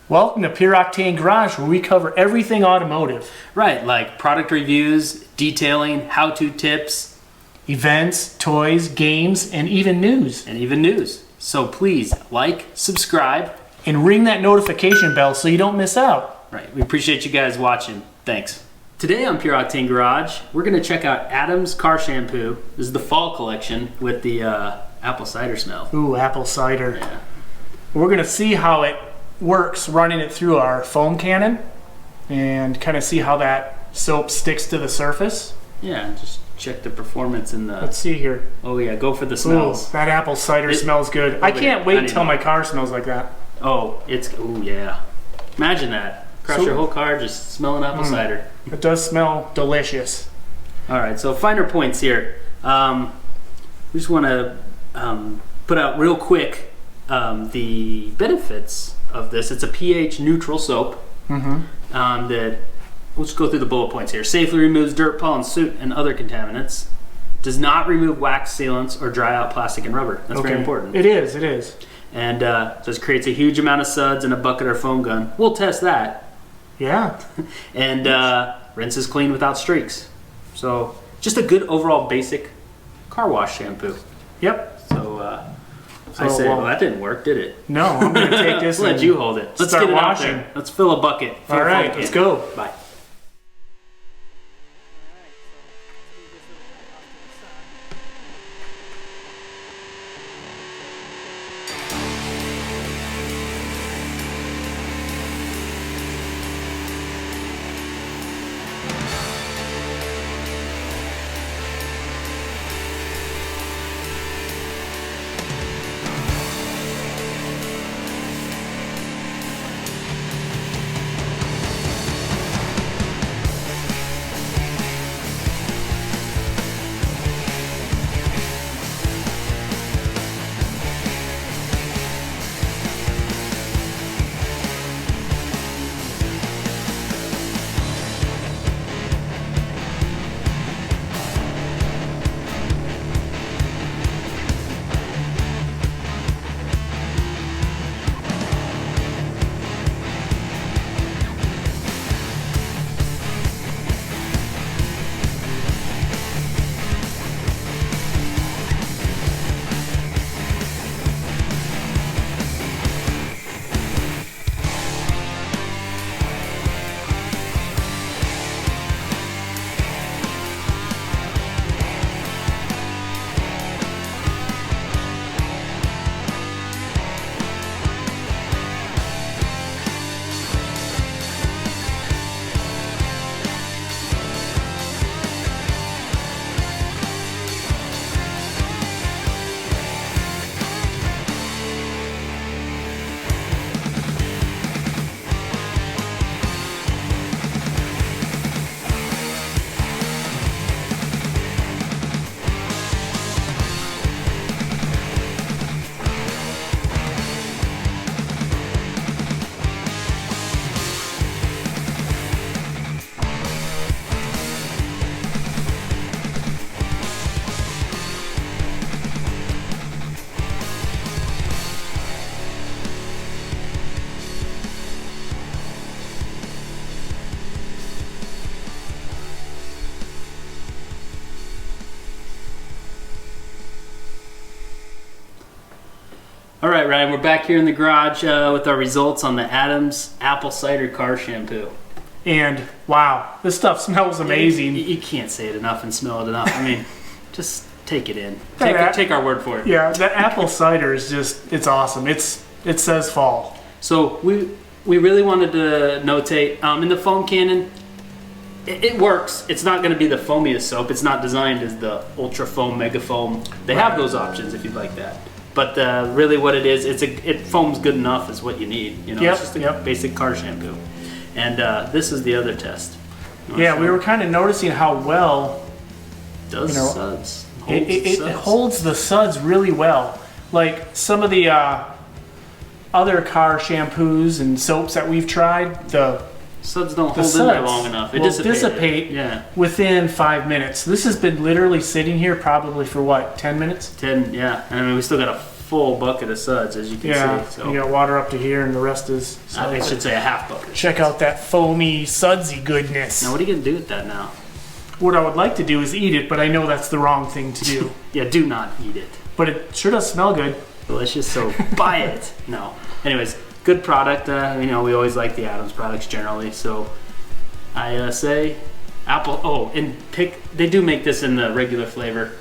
Welcome to Pure Octane Garage, where we cover everything automotive. Right, like product reviews, detailing, how-to tips, Events, toys, games, and even news. So please like, subscribe. And ring that notification bell so you don't miss out. Right, we appreciate you guys watching. Thanks. Today on Pure Octane Garage, we're going to check out Adam's car shampoo. This is the fall collection with the apple cider smell. Ooh, apple cider. Yeah. We're going to see how it works running it through our foam cannon and kind of see how that soap sticks to the surface. Yeah, just check the performance in the... Let's see here. Oh yeah, go for the smells. Ooh, that apple cider smells good. I can't wait till my car smells like that. Oh, ooh yeah. Imagine that. Crush your whole car just smelling apple cider. It does smell delicious. All right, so finer points here. We just want to put out real quick the benefits of this. It's a pH neutral soap. That let's go through the bullet points here. Safely removes dirt, pollen, soot, and other contaminants. Does not remove wax sealants or dry out plastic and rubber. That's very important. It is. And just creates a huge amount of suds in a bucket or foam gun. We'll test that. Yeah. And rinses clean without streaks. So just a good overall basic car wash shampoo. Yep. So I say, well, that didn't work, did it? No, I'm going to take this. Let you hold it. Let's start get it washing. out there. Let's fill a bucket. All right, let's go. Bye. All right, Ryan, we're back here in the garage with our results on the Adams Apple Cider Car Shampoo. And wow, this stuff smells amazing. You can't say it enough and smell it enough. I mean, just take it in. Take our word for it. Yeah, the apple cider is just, it's awesome. It says fall. So we really wanted to notate, in the foam cannon, it works. It's not going to be the foamiest soap. It's not designed as the ultra foam, mega foam. They have those options if you'd like that. But really what it is, it foams good enough is what you need. It's just a basic car shampoo. And this is the other test. Yeah, we were kind of noticing how well does suds. It holds the suds really well. Like some of the other car shampoos and soaps that we've tried, the suds don't hold in there long enough. It dissipate within 5 minutes. This has been literally sitting here probably for what, 10 minutes? 10, yeah. And I mean, we still got a full bucket of suds, as you can Yeah, see. So you got water up to here, and the rest is. I should say a half bucket. Check out that foamy, sudsy goodness. Now, what are you gonna do with that now? What I would like to do is eat it, but I know that's the wrong thing to do. Yeah, do not eat it. But it sure does smell good. Delicious, so buy it. No. Anyways, good product. We always like the Adams products generally. So I say apple. Oh, and they do make this in the regular flavor.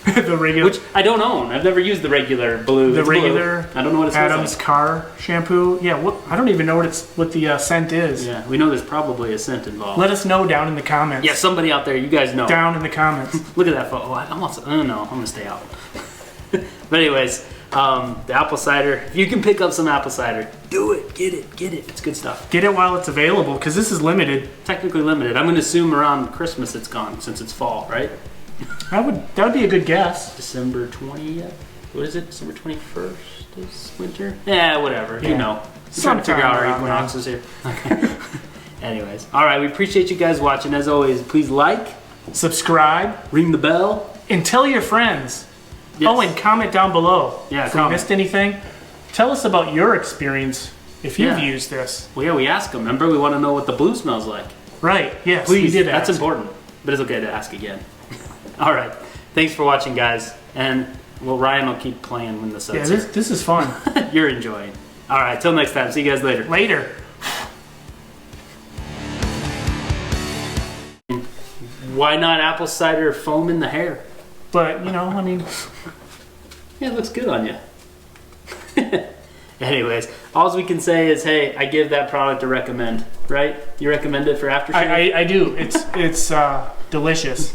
The regular, Which I don't own. I've never used the regular blue. the It's regular blue. I don't know what it smells Adams like. car shampoo. Yeah, I don't even know what the scent is. Yeah, we know there's probably a scent involved. Let us know down in the comments. Yeah, somebody out there, you guys know. Down in the comments. Look at that photo. I don't know. I'm gonna stay out. But anyways, the apple cider. If you can pick up some apple cider, do it. Get it. It's good stuff. Get it while it's available, because this is limited. Technically limited. I'm gonna assume around Christmas it's gone since it's fall, right? That would be a good guess. December 20th. What is it? December 21st is winter? Yeah, whatever. You Yeah. know. I'm trying to figure out our Sometime around equinoxes here. Okay. Anyways. All right. We appreciate you guys watching. As always, please like, Subscribe ring the bell. and tell your friends. Yes. Oh, and comment down below. Yeah, if we comment. missed anything, tell us about your experience if you've Yeah. used this. Well, yeah, we asked them. Remember, we want to know what the blue smells like. Right, yes, Please, we did that's ask. important. But it's okay to ask again. All right. Thanks for watching, guys. And, well, Ryan will keep playing when the Yeah, sun's this is fun. here. You're enjoying. All right. Till next time. See you guys later. Later. Why not apple cider foam in the hair? But, I mean, Yeah, it looks good on you. Anyways, all we can say is, hey, I give that product a recommend, right? You recommend it for aftershave? I do. It's delicious.